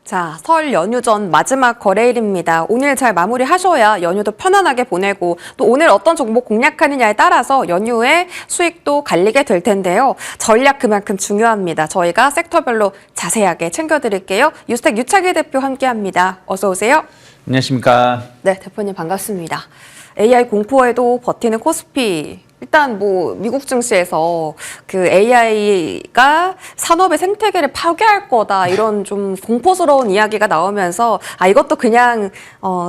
자, 설 연휴 전 마지막 거래일입니다. 오늘 잘 마무리하셔야 연휴도 편안하게 보내고 또 오늘 어떤 종목 공략하느냐에 따라서 연휴의 수익도 갈리게 될 텐데요. 전략 그만큼 중요합니다. 저희가 섹터별로 자세하게 챙겨드릴게요. 유스텍 유창희 대표 함께합니다. 어서 오세요. 안녕하십니까. 네, 대표님 반갑습니다. AI 공포에도 버티는 코스피. 일단 뭐 미국 증시에서 그 AI가 산업의 생태계를 파괴할 거다 이런 좀 공포스러운 이야기가 나오면서 이것도 그냥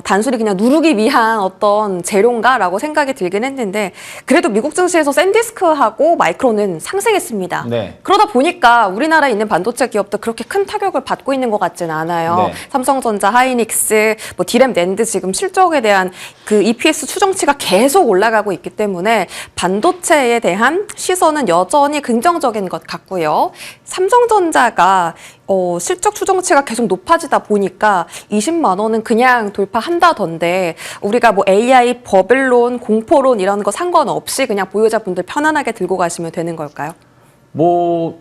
단순히 그냥 누르기 위한 어떤 재료인가라고 생각이 들긴 했는데 그래도 미국 증시에서 샌디스크하고 마이크론은 상승했습니다. 네. 그러다 보니까 우리나라에 있는 반도체 기업도 그렇게 큰 타격을 받고 있는 것 같지는 않아요. 네. 삼성전자, 하이닉스, 뭐 디램, 낸드 지금 실적에 대한 그 EPS 추정치가 계속 올라가고 있기 때문에 반도체에 대한 시선은 여전히 긍정적인 것 같고요. 삼성전자가 실적 추정치가 계속 높아지다 보니까 20만 원은 그냥 돌파한다던데 우리가 뭐 AI 버블론, 공포론 이런 거 상관없이 그냥 보유자분들 편안하게 들고 가시면 되는 걸까요? 뭐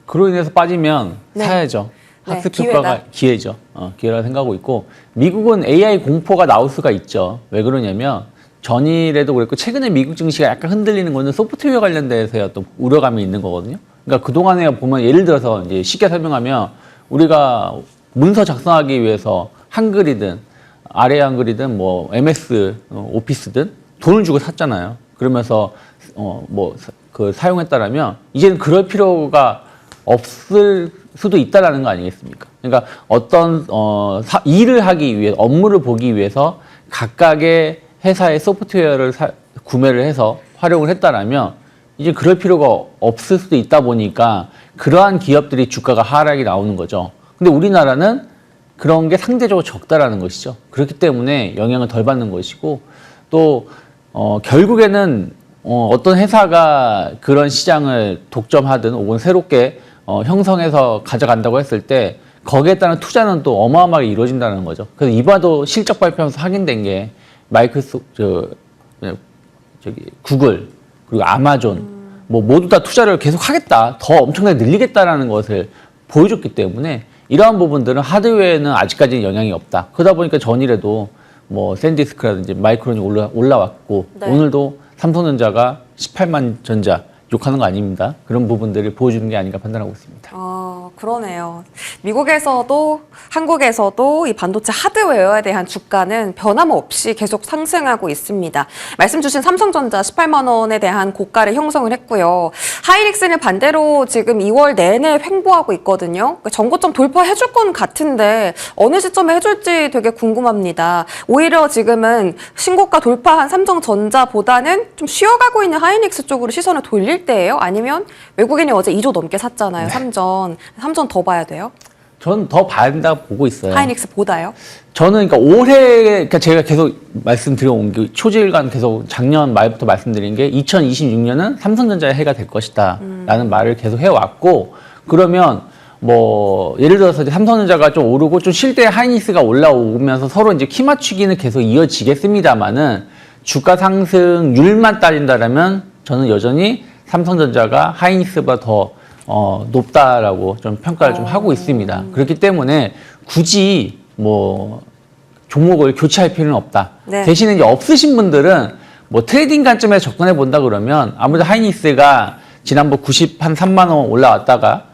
그로 인해서 빠지면 네. 사야죠. 네, 학습 기회다. 효과가 기회죠. 기회라 생각하고 있고 미국은 AI 공포가 나올 수가 있죠. 왜 그러냐면 전일에도 그랬고 최근에 미국 증시가 약간 흔들리는 거는 소프트웨어 관련돼서 또 우려감이 있는 거거든요. 그러니까 그동안에 보면 예를 들어서 이제 쉽게 설명하면 우리가 문서 작성하기 위해서 한글이든 아래 한글이든 뭐 MS 오피스든 돈을 주고 샀잖아요. 그러면서 사용했다라면 이제는 그럴 필요가 없을 수도 있다라는 거 아니겠습니까? 그러니까 어떤 일을 하기 위해 업무를 보기 위해서 각각의 회사의 소프트웨어를 구매를 해서 활용을 했다라면 이제 그럴 필요가 없을 수도 있다 보니까 그러한 기업들이 주가가 하락이 나오는 거죠. 근데 우리나라는 그런 게 상대적으로 적다라는 것이죠. 그렇기 때문에 영향을 덜 받는 것이고 또 결국에는 어떤 회사가 그런 시장을 독점하든 혹은 새롭게 형성해서 가져간다고 했을 때 거기에 따른 투자는 또 어마어마하게 이루어진다는 거죠. 그래서 이바도 실적 발표하면서 확인된 게 구글 그리고 아마존 뭐 모두 다 투자를 계속 하겠다, 더 엄청나게 늘리겠다라는 것을 보여줬기 때문에 이러한 부분들은 하드웨어에는 아직까지는 영향이 없다. 그러다 보니까 전일에도 뭐 샌디스크라든지 마이크론이 올라왔고 네. 오늘도 삼성전자가 18만 전자 욕하는 거 아닙니다. 그런 부분들을 보여주는 게 아닌가 판단하고 있습니다. 그러네요. 미국에서도 한국에서도 이 반도체 하드웨어에 대한 주가는 변함없이 계속 상승하고 있습니다. 말씀 주신 삼성전자 18만 원에 대한 고가를 형성을 했고요. 하이닉스는 반대로 지금 2월 내내 횡보하고 있거든요. 그러니까 전고점 돌파해줄 건 같은데 어느 시점에 해줄지 되게 궁금합니다. 오히려 지금은 신고가 돌파한 삼성전자보다는 좀 쉬어가고 있는 하이닉스 쪽으로 시선을 돌릴 때예요? 아니면 외국인이 어제 2조 넘게 샀잖아요. 네. 삼전 더 봐야 돼요? 저는 더 봐야 된다고 보고 있어요. 하이닉스보다요? 저는 그러니까 올해 그러니까 제가 계속 말씀드려온 게 초질간 계속 작년 말부터 말씀드린 게 2026년은 삼성전자의 해가 될 것이다 라는 말을 계속 해왔고 그러면 뭐 예를 들어서 이제 삼성전자가 좀 오르고 좀 쉴 때 하이닉스가 올라오면서 서로 이제 키 맞추기는 계속 이어지겠습니다만은 주가 상승률만 따진다라면 저는 여전히 삼성전자가 하이닉스보다 더 높다라고 좀 평가를 좀 하고 있습니다. 그렇기 때문에 굳이 뭐 종목을 교체할 필요는 없다. 네. 대신에 이제 없으신 분들은 뭐 트레이딩 관점에서 접근해 본다 그러면 아무래도 하이닉스가 지난번 93만 원 올라왔다가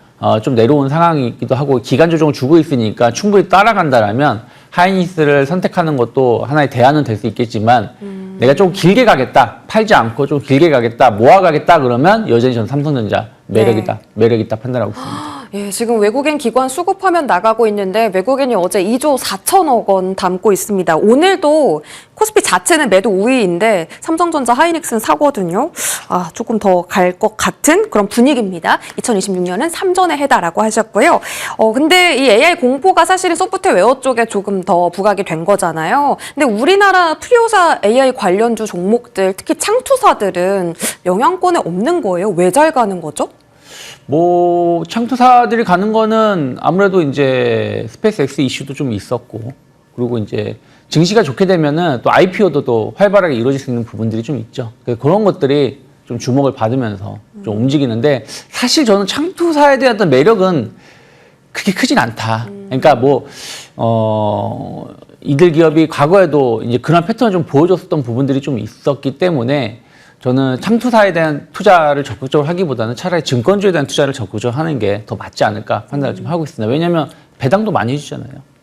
좀 내려온 상황이기도 하고 기간 조정을 주고 있으니까 충분히 따라간다라면 하이닉스를 선택하는 것도 하나의 대안은 될 수 있겠지만 내가 좀 길게 가겠다, 팔지 않고 좀 길게 가겠다, 모아가겠다 그러면 여전히 저는 삼성전자 매력이다, 매력있다 판단하고 있습니다. 예, 지금 외국인 기관 수급하면 나가고 있는데 외국인이 어제 2조 4천억 원 담고 있습니다. 오늘도 코스피 자체는 매도 우위인데 삼성전자, 하이닉스는 사거든요. 조금 더 갈 것 같은 그런 분위기입니다. 2026년은 삼전의 해다라고 하셨고요. 근데 이 AI 공포가 사실은 소프트웨어 쪽에 조금 더 부각이 된 거잖아요. 근데 우리나라 투자사 AI 관련주 종목들, 특히 창투사들은 영향권에 없는 거예요? 왜 잘 가는 거죠? 뭐 창투사들이 가는 거는 아무래도 이제 스페이스X 이슈도 좀 있었고 그리고 이제 증시가 좋게 되면은 또 IPO도 또 활발하게 이루어질 수 있는 부분들이 좀 있죠. 그런 것들이 좀 주목을 받으면서 좀 움직이는데 사실 저는 창투사에 대한 어떤 매력은 그렇게 크진 않다. 그러니까 이들 기업이 과거에도 이제 그런 패턴을 좀 보여줬었던 부분들이 좀 있었기 때문에 저는 창투사에 대한 투자를 적극적으로 하기보다는 차라리 증권주에 대한 투자를 적극적으로 하는 게 더 맞지 않을까 판단을 좀 하고 있습니다. 왜냐하면 배당도 많이 해주잖아요.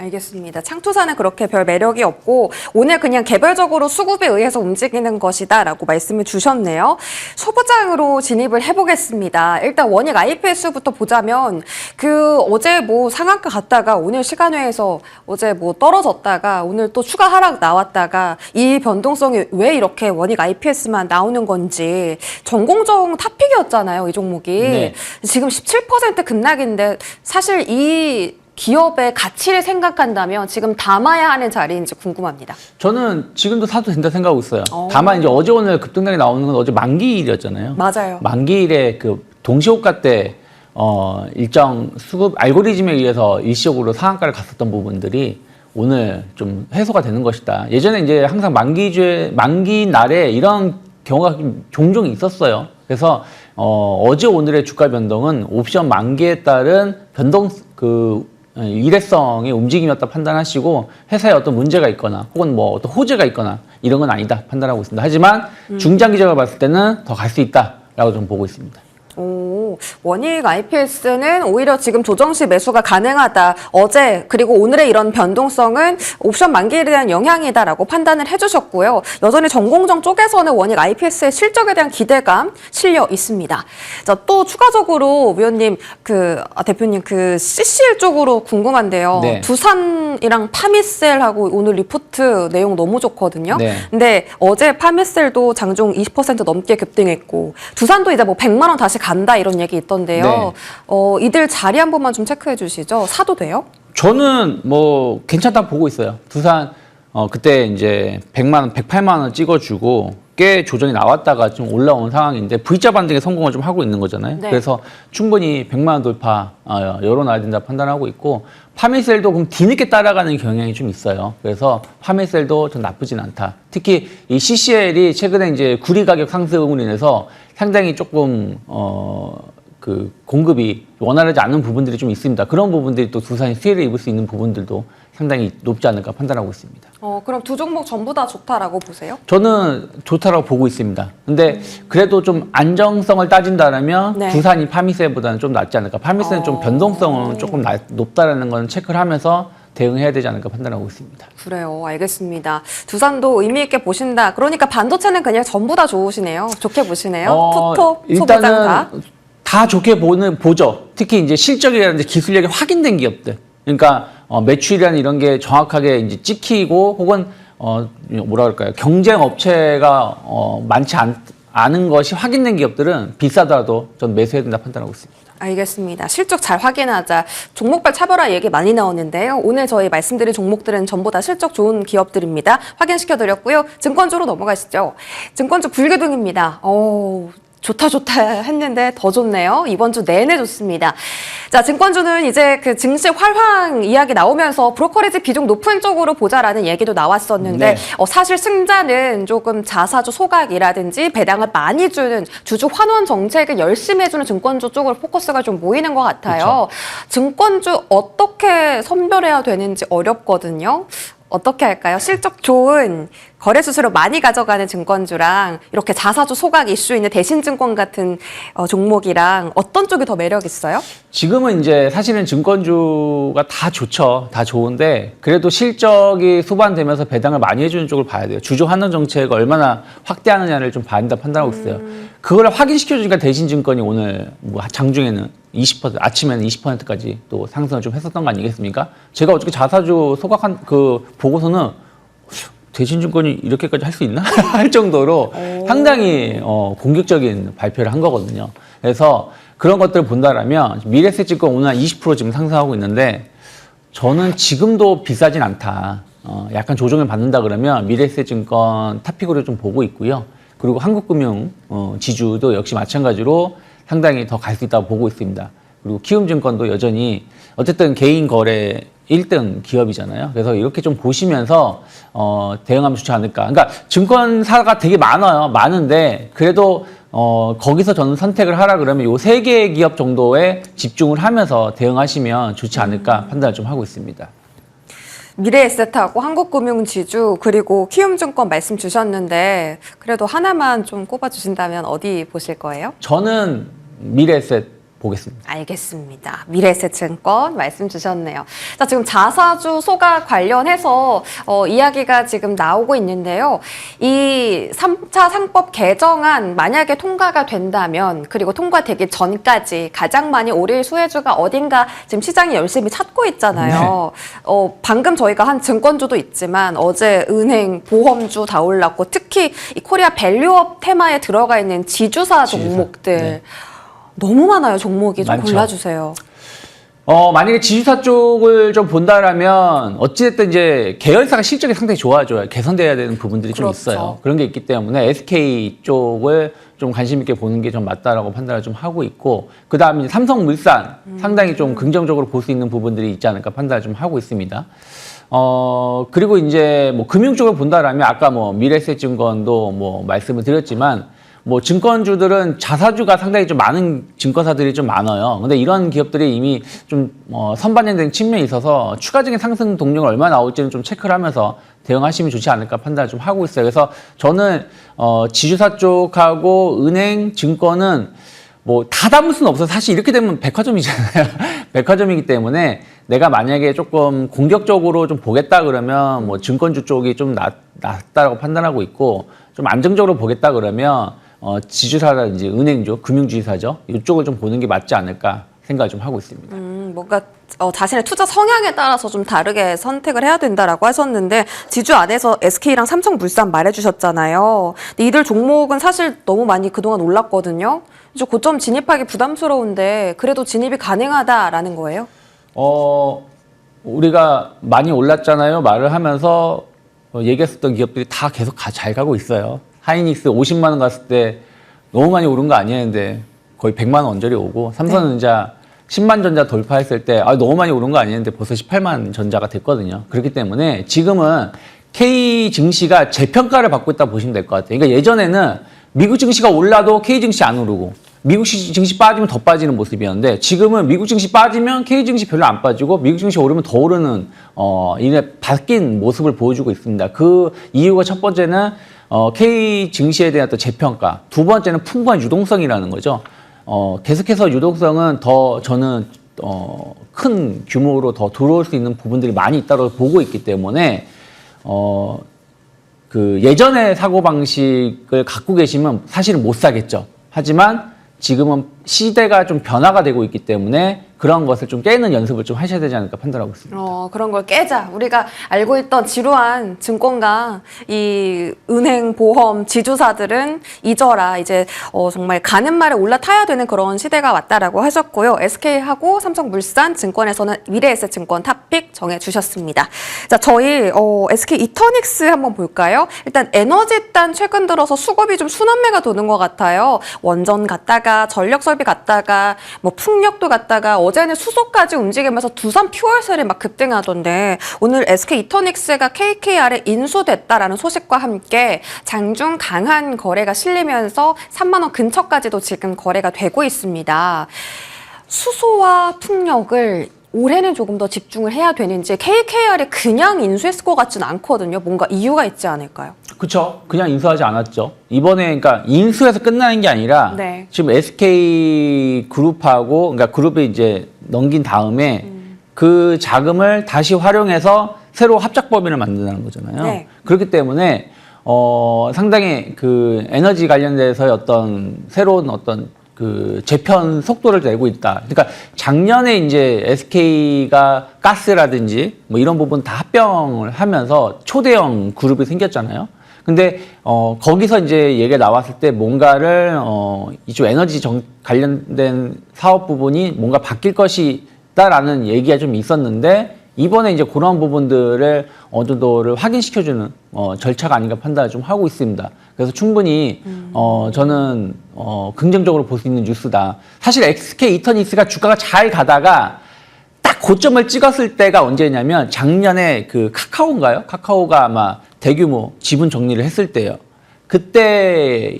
알겠습니다. 창투사는 그렇게 별 매력이 없고 오늘 그냥 개별적으로 수급에 의해서 움직이는 것이다라고 말씀을 주셨네요. 소부장으로 진입을 해보겠습니다. 일단 원익 IPS부터 보자면 어제 상한가 갔다가 오늘 시간외에서 어제 떨어졌다가 오늘 또 추가 하락 나왔다가 이 변동성이 왜 이렇게 원익 IPS만 나오는 건지 전공정 탑픽이었잖아요. 이 종목이. 네. 지금 17% 급락인데 사실 이 기업의 가치를 생각한다면 지금 담아야 하는 자리인지 궁금합니다. 저는 지금도 사도 된다 생각하고 있어요. 다만 이제 어제 오늘 급등락이 나오는 건 어제 만기일이었잖아요. 맞아요. 만기일에 그 동시호가 때 일정 수급 알고리즘에 의해서 일시적으로 상한가를 갔었던 부분들이 오늘 좀 해소가 되는 것이다. 예전에 이제 항상 만기 날에 이런 경우가 종종 있었어요. 그래서 어제 오늘의 주가 변동은 옵션 만기에 따른 변동 일회성의 움직임이었다 판단하시고 회사에 어떤 문제가 있거나 혹은 어떤 호재가 있거나 이런 건 아니다 판단하고 있습니다. 하지만 중장기적으로 봤을 때는 더 갈 수 있다라고 좀 보고 있습니다. 원익 IPS는 오히려 지금 조정 시 매수가 가능하다. 어제 그리고 오늘의 이런 변동성은 옵션 만기에 대한 영향이다라고 판단을 해주셨고요. 여전히 전공정 쪽에서는 원익 IPS의 실적에 대한 기대감 실려 있습니다. 자, 또 추가적으로 위원님 대표님 CCL 쪽으로 궁금한데요. 네. 두산이랑 파미셀하고 오늘 리포트 내용 너무 좋거든요. 네. 근데 어제 파미셀도 장중 20% 넘게 급등했고 두산도 이제 100만 원 다시 간다 이런 얘기 있던데요. 네. 이들 자리 한 번만 좀 체크해 주시죠. 사도 돼요? 저는 괜찮다 보고 있어요. 두산 그때 이제 108만 원 찍어주고 꽤 조정이 나왔다가 좀 올라온 상황인데 V자 반등에 성공을 좀 하고 있는 거잖아요. 네. 그래서 충분히 100만 원 돌파 열어놔야 된다 판단하고 있고 파미셀도 그럼 뒤늦게 따라가는 경향이 좀 있어요. 그래서 파미셀도 좀 나쁘진 않다. 특히 이 CCL이 최근에 이제 구리 가격 상승으로 인해서 상당히 조금 공급이 원활하지 않은 부분들이 좀 있습니다. 그런 부분들이 또 두산이 수혜를 입을 수 있는 부분들도 상당히 높지 않을까 판단하고 있습니다. 그럼 두 종목 전부 다 좋다라고 보세요? 저는 좋다라고 보고 있습니다. 근데 그래도 좀 안정성을 따진다면 네. 두산이 파미셀보다는 좀 낫지 않을까. 파미셀은 좀 변동성은 조금 높다라는 건 체크를 하면서 대응해야 되지 않을까 판단하고 있습니다. 그래요. 알겠습니다. 두산도 의미 있게 보신다. 그러니까 반도체는 그냥 전부 다 좋으시네요. 좋게 보시네요. 투톱, 소부장 다. 다 좋게 보죠. 특히 이제 실적이라든지 기술력이 확인된 기업들. 그러니까 매출이라는 이런 게 정확하게 이제 찍히고 혹은 뭐라 그럴까요? 경쟁 업체가 많지 않은 것이 확인된 기업들은 비싸더라도 전 매수해야 된다 판단하고 있습니다. 알겠습니다. 실적 잘 확인하자. 종목별 차별화 얘기 많이 나오는데요. 오늘 저희 말씀드린 종목들은 전부 다 실적 좋은 기업들입니다. 확인시켜드렸고요. 증권주로 넘어가시죠. 증권주 불교등입니다. 좋다 했는데 더 좋네요. 이번 주 내내 좋습니다. 자, 증권주는 이제 증시 활황 이야기 나오면서 브로커리지 비중 높은 쪽으로 보자라는 얘기도 나왔었는데 네. 사실 승자는 조금 자사주 소각이라든지 배당을 많이 주는 주주 환원 정책을 열심히 해주는 증권주 쪽으로 포커스가 좀 모이는 것 같아요. 그렇죠. 증권주 어떻게 선별해야 되는지 어렵거든요. 어떻게 할까요? 실적 좋은 거래 수수료 많이 가져가는 증권주랑 이렇게 자사주 소각 이슈 있는 대신증권 같은 종목이랑 어떤 쪽이 더 매력 있어요? 지금은 이제 사실은 증권주가 다 좋죠. 다 좋은데 그래도 실적이 수반되면서 배당을 많이 해주는 쪽을 봐야 돼요. 주주 환원 정책을 얼마나 확대하느냐를 좀 봐야 된다 판단하고 있어요. 그걸 확인시켜주니까 대신증권이 오늘 장중에는 20% 아침에는 20%까지 또 상승을 좀 했었던 거 아니겠습니까? 제가 어저께 자사주 소각한 보고서는 대신증권이 이렇게까지 할 수 있나? 할 정도로 상당히 공격적인 발표를 한 거거든요. 그래서 그런 것들을 본다라면 미래에셋증권 오늘 한 20% 지금 상승하고 있는데 저는 지금도 비싸진 않다. 약간 조정을 받는다 그러면 미래에셋증권 탑픽으로 좀 보고 있고요. 그리고 한국금융 지주도 역시 마찬가지로 상당히 더 갈 수 있다고 보고 있습니다. 그리고 키움증권도 여전히 어쨌든 개인 거래 1등 기업이잖아요. 그래서 이렇게 좀 보시면서 대응하면 좋지 않을까. 그러니까 증권사가 되게 많아요. 많은데 그래도 거기서 저는 선택을 하라 그러면 요 세 개의 기업 정도에 집중을 하면서 대응하시면 좋지 않을까 판단을 좀 하고 있습니다. 미래에셋하고 한국금융지주 그리고 키움증권 말씀 주셨는데 그래도 하나만 좀 꼽아주신다면 어디 보실 거예요? 저는 미래에셋 보겠습니다. 알겠습니다. 미래에셋증권 말씀 주셨네요. 자, 지금 자사주 소각 관련해서 이야기가 지금 나오고 있는데요. 이 3차 상법 개정안 만약에 통과가 된다면 그리고 통과되기 전까지 가장 많이 오를 수혜주가 어딘가 지금 시장이 열심히 찾고 있잖아요. 방금 저희가 한 증권주도 있지만 어제 은행, 보험주 다 올랐고 특히 이 코리아 밸류업 테마에 들어가 있는 지주사 종목들 네. 너무 많아요. 종목이 좀 많죠. 골라주세요. 만약에 지주사 쪽을 좀 본다라면 어찌됐든 이제 계열사가 실적이 상당히 좋아져야 개선돼야 되는 부분들이 좀 그렇죠. 있어요. 그런 게 있기 때문에 SK 쪽을 좀 관심 있게 보는 게 좀 맞다라고 판단을 좀 하고 있고 그다음에 이제 삼성물산 상당히 좀 긍정적으로 볼 수 있는 부분들이 있지 않을까 판단을 좀 하고 있습니다. 그리고 이제 뭐 금융 쪽을 본다라면 아까 뭐 미래에셋증권도 뭐 말씀을 드렸지만 뭐 증권주들은 자사주가 상당히 좀 많은 증권사들이 좀 많아요. 근데 이런 기업들이 이미 좀 선반영된 측면이 있어서 추가적인 상승 동력이 얼마나 나올지는 좀 체크를 하면서 대응하시면 좋지 않을까 판단을 좀 하고 있어요. 그래서 저는 지주사 쪽하고 은행, 증권은 뭐 다 담을 수는 없어요. 사실 이렇게 되면 백화점이잖아요. 백화점이기 때문에 내가 만약에 조금 공격적으로 좀 보겠다 그러면 뭐 증권주 쪽이 좀 낫다라고 판단하고 있고 좀 안정적으로 보겠다 그러면 지주사라든지 은행주, 금융주의사죠. 이쪽을 좀 보는 게 맞지 않을까 생각을 좀 하고 있습니다. 뭔가 자신의 투자 성향에 따라서 좀 다르게 선택을 해야 된다라고 하셨는데 지주 안에서 SK랑 삼성물산 말해주셨잖아요. 근데 이들 종목은 사실 너무 많이 그동안 올랐거든요. 이제 고점 진입하기 부담스러운데 그래도 진입이 가능하다라는 거예요? 우리가 많이 올랐잖아요. 말을 하면서 얘기했었던 기업들이 다 계속 잘 가고 있어요. 하이닉스 50만 원 갔을 때 너무 많이 오른 거 아니었는데 거의 100만 원 언저리 오고 삼성전자 10만 전자 돌파했을 때 너무 많이 오른 거 아니었는데 벌써 18만 전자가 됐거든요. 그렇기 때문에 지금은 K 증시가 재평가를 받고 있다 보시면 될 것 같아요. 그러니까 예전에는 미국 증시가 올라도 K 증시 안 오르고 미국 증시 빠지면 더 빠지는 모습이었는데 지금은 미국 증시 빠지면 K 증시 별로 안 빠지고 미국 증시 오르면 더 오르는 이게 바뀐 모습을 보여주고 있습니다. 그 이유가 첫 번째는 K 증시에 대한 또 재평가, 두 번째는 풍부한 유동성이라는 거죠. 계속해서 유동성은 더 저는 큰 규모로 더 들어올 수 있는 부분들이 많이 있다고 보고 있기 때문에 그 예전의 사고방식을 갖고 계시면 사실은 못 사겠죠. 하지만 지금은 시대가 좀 변화가 되고 있기 때문에 그런 것을 좀 깨는 연습을 좀 하셔야 되지 않을까 판단하고 있습니다. 그런 걸 깨자. 우리가 알고 있던 지루한 증권가, 이 은행, 보험, 지주사들은 잊어라. 이제 정말 가는 말에 올라타야 되는 그런 시대가 왔다라고 하셨고요. SK하고 삼성물산 증권에서는 미래에셋증권 탑픽 정해주셨습니다. 자, 저희 SK 이터닉스 한번 볼까요? 일단 에너지단 최근 들어서 수급이 좀 순환매가 도는 것 같아요. 원전 갔다가 전력 설비 갔다가 뭐 풍력도 갔다가 어제는 수소까지 움직이면서 두산 퓨얼셀이 막 급등하던데 오늘 SK 이터닉스가 KKR에 인수됐다라는 소식과 함께 장중 강한 거래가 실리면서 3만 원 근처까지도 지금 거래가 되고 있습니다. 수소와 풍력을 올해는 조금 더 집중을 해야 되는지 KKR이 그냥 인수했을 것 같지는 않거든요. 뭔가 이유가 있지 않을까요? 그렇죠. 그냥 인수하지 않았죠. 이번에 그러니까 인수해서 끝나는 게 아니라 네. 지금 SK 그룹하고 그러니까 그룹이 이제 넘긴 다음에 그 자금을 다시 활용해서 새로 합작 법인을 만든다는 거잖아요. 네. 그렇기 때문에 상당히 그 에너지 관련돼서의 어떤 새로운 어떤 그 재편 속도를 내고 있다. 그러니까 작년에 이제 SK가 가스라든지 뭐 이런 부분 다 합병을 하면서 초대형 그룹이 생겼잖아요. 근데 거기서 이제 얘기가 나왔을 때 뭔가를 이쪽 에너지 관련된 사업 부분이 뭔가 바뀔 것이다라는 얘기가 좀 있었는데 이번에 이제 그런 부분들을 어느 정도를 확인시켜주는 절차가 아닌가 판단을 좀 하고 있습니다. 그래서 충분히 저는 긍정적으로 볼 수 있는 뉴스다. 사실 SK 이터닉스가 주가가 잘 가다가 딱 고점을 찍었을 때가 언제냐면 작년에 그 카카오인가요? 카카오가 아마 대규모 지분 정리를 했을 때예요. 그때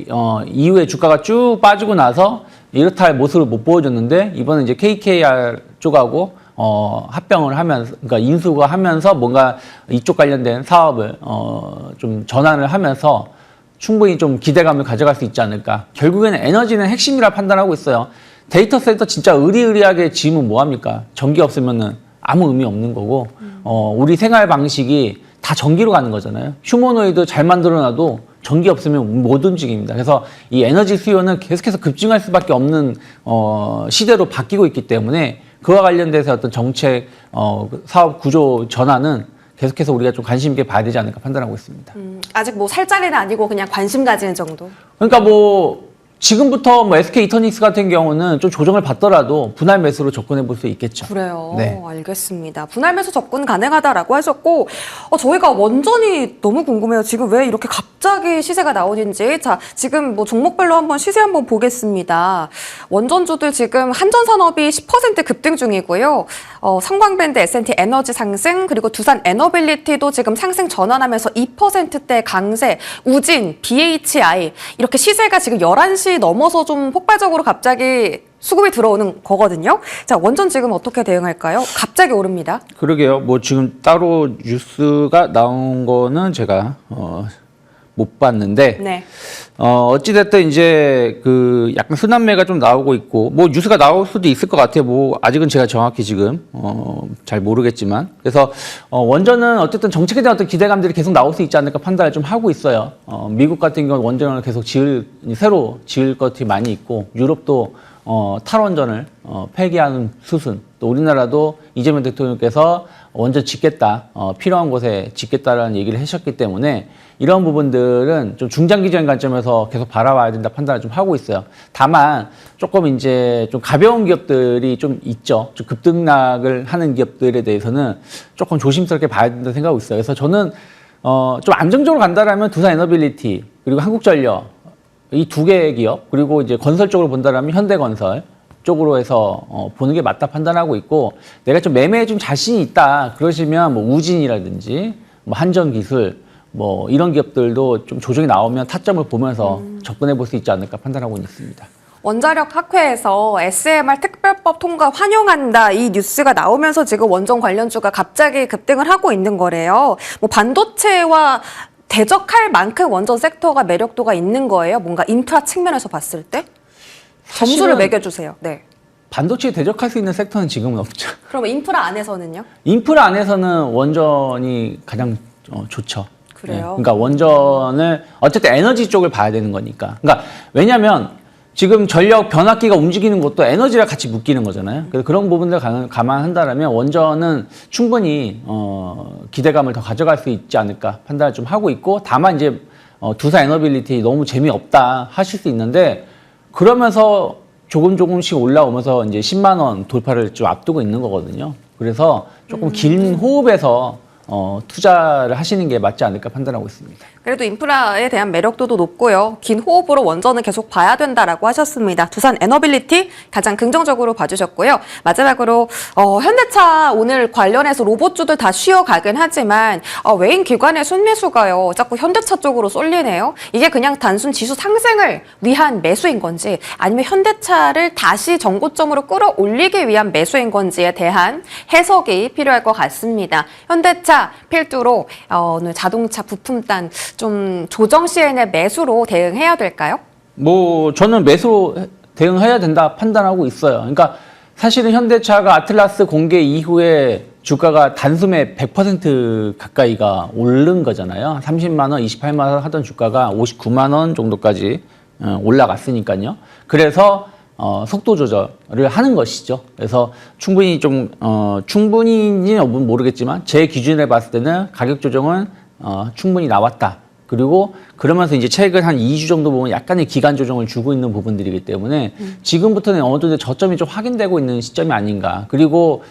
이후에 주가가 쭉 빠지고 나서 이렇다 할 모습을 못 보여줬는데 이번에 이제 KKR 쪽하고 합병을 하면서, 그러니까 인수가 하면서 뭔가 이쪽 관련된 사업을 좀 전환을 하면서 충분히 좀 기대감을 가져갈 수 있지 않을까. 결국에는 에너지는 핵심이라 판단하고 있어요. 데이터 센터 진짜 의리의리하게 지으면 뭐합니까? 전기 없으면은 아무 의미 없는 거고, 우리 생활 방식이 다 전기로 가는 거잖아요. 휴머노이드 잘 만들어놔도 전기 없으면 못 움직입니다. 그래서 이 에너지 수요는 계속해서 급증할 수밖에 없는 시대로 바뀌고 있기 때문에 그와 관련돼서 어떤 정책, 사업 구조 전환은 계속해서 우리가 좀 관심 있게 봐야 되지 않을까 판단하고 있습니다. 아직 뭐 살짜리는 아니고 그냥 관심 가지는 정도. 그러니까 뭐 지금부터 뭐 SK 이터닉스 같은 경우는 좀 조정을 받더라도 분할 매수로 접근해 볼 수 있겠죠. 그래요. 네. 알겠습니다. 분할 매수 접근 가능하다라고 하셨고, 저희가 원전이 너무 궁금해요. 지금 왜 이렇게 갑자기 시세가 나오는지. 자, 지금 뭐 종목별로 한번 시세 한번 보겠습니다. 원전주들 지금 한전산업이 10% 급등 중이고요. 성광밴드 S&T 에너지 상승, 그리고 두산 에너빌리티도 지금 상승 전환하면서 2%대 강세, 우진, BHI 이렇게 시세가 지금 11시 넘어서 좀 폭발적으로 갑자기 수급이 들어오는 거거든요. 자, 원전 지금 어떻게 대응할까요? 갑자기 오릅니다. 그러게요. 뭐 지금 따로 뉴스가 나온 거는 제가 못 봤는데 네. 어찌됐든 이제 그 약간 순환매가 좀 나오고 있고 뭐 뉴스가 나올 수도 있을 것 같아요. 뭐 아직은 제가 정확히 지금 잘 모르겠지만 그래서 원전은 어쨌든 정책에 대한 어떤 기대감들이 계속 나올 수 있지 않을까 판단을 좀 하고 있어요. 미국 같은 경우는 원전을 계속 새로 지을 것이 많이 있고 유럽도 탈원전을 폐기하는 수순, 또 우리나라도 이재명 대통령께서 원전 짓겠다, 필요한 곳에 짓겠다라는 얘기를 하셨기 때문에 이런 부분들은 좀 중장기적인 관점에서 계속 바라봐야 된다 판단을 좀 하고 있어요. 다만 조금 이제 좀 가벼운 기업들이 좀 있죠. 좀 급등락을 하는 기업들에 대해서는 조금 조심스럽게 봐야 된다 생각하고 있어요. 그래서 저는 좀 안정적으로 간다라면 두산 에너빌리티 그리고 한국전력 이 두 개의 기업 그리고 이제 건설 쪽으로 본다라면 현대건설 쪽으로 해서 보는 게 맞다 판단하고 있고 내가 좀 매매에 좀 자신이 있다 그러시면 뭐 우진이라든지 뭐 한전기술 뭐 이런 기업들도 좀 조정이 나오면 타점을 보면서 접근해 볼 수 있지 않을까 판단하고 있습니다. 원자력 학회에서 SMR 특별법 통과 환영한다 이 뉴스가 나오면서 지금 원전 관련주가 갑자기 급등을 하고 있는 거래요. 뭐 반도체와 대적할 만큼 원전 섹터가 매력도가 있는 거예요. 뭔가 인프라 측면에서 봤을 때 점수를 매겨주세요. 네. 반도체에 대적할 수 있는 섹터는 지금은 없죠. 그러면 인프라 안에서는요? 인프라 안에서는 원전이 가장 좋죠. 그래요? 네. 그러니까 원전을 어쨌든 에너지 쪽을 봐야 되는 거니까. 그러니까 왜냐하면 지금 전력 변압기가 움직이는 것도 에너지랑 같이 묶이는 거잖아요. 그래서 그런 부분들 감안한다면 원전은 충분히 기대감을 더 가져갈 수 있지 않을까 판단을 좀 하고 있고 다만 이제 두산 에너빌리티 너무 재미없다 하실 수 있는데 그러면서 조금씩 올라오면서 이제 10만 원 돌파를 좀 앞두고 있는 거거든요. 그래서 조금 긴 호흡에서 투자를 하시는 게 맞지 않을까 판단하고 있습니다. 그래도 인프라에 대한 매력도도 높고요. 긴 호흡으로 원전은 계속 봐야 된다라고 하셨습니다. 두산 에너빌리티 가장 긍정적으로 봐주셨고요. 마지막으로 현대차 오늘 관련해서 로봇주들 다 쉬어가긴 하지만 외인 기관의 순매수가요. 자꾸 현대차 쪽으로 쏠리네요. 이게 그냥 단순 지수 상승을 위한 매수인 건지 아니면 현대차를 다시 정고점으로 끌어올리기 위한 매수인 건지에 대한 해석이 필요할 것 같습니다. 현대차 필두로 오늘 자동차 부품단 좀 조정 시에는 매수로 대응해야 될까요? 뭐 저는 매수로 대응해야 된다 판단하고 있어요. 그러니까 사실은 현대차가 아틀라스 공개 이후에 주가가 단숨에 100% 가까이가 오른 거잖아요. 30만 원, 28만 원 하던 주가가 59만 원 정도까지 올라갔으니까요. 그래서 속도 조절을 하는 것이죠. 그래서 충분히 충분히는 모르겠지만 제 기준에 봤을 때는 가격 조정은 충분히 나왔다. 그리고 그러면서 이제 최근 한 2주 정도 보면 약간의 기간 조정을 주고 있는 부분들이기 때문에 지금부터는 어느 정도 저점이 좀 확인되고 있는 시점이 아닌가. 그리고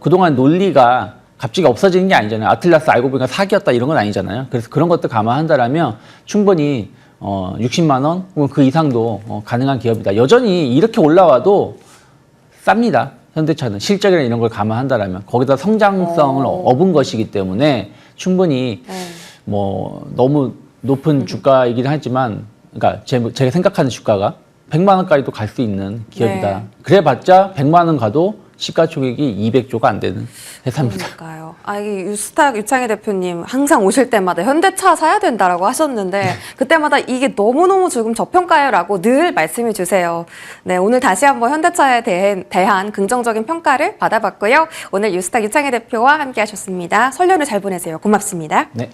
그동안 논리가 갑자기 없어지는 게 아니잖아요. 아틀라스 알고 보니까 사기였다 이런 건 아니잖아요. 그래서 그런 것들 감안한다라면 충분히 60만 원 혹은 그 이상도 가능한 기업이다. 여전히 이렇게 올라와도 쌉니다. 현대차는 실적이나 이런 걸 감안한다라면 거기다 성장성을 업은 것이기 때문에 충분히 뭐 너무 높은 주가이긴 하지만, 그러니까 제가 생각하는 주가가 100만 원까지도 갈 수 있는 기업이다. 네. 그래봤자 100만 원 가도 시가총액이 200조가 안 되는 회사입니다. 그러니까요. 이 유스탁 유창희 대표님 항상 오실 때마다 현대차 사야 된다라고 하셨는데 그때마다 이게 너무너무 조금 저평가요라고 늘 말씀해 주세요. 네, 오늘 다시 한번 현대차에 대한 긍정적인 평가를 받아봤고요. 오늘 유스탁 유창희 대표와 함께 하셨습니다. 설 연휴 잘 보내세요. 고맙습니다. 네.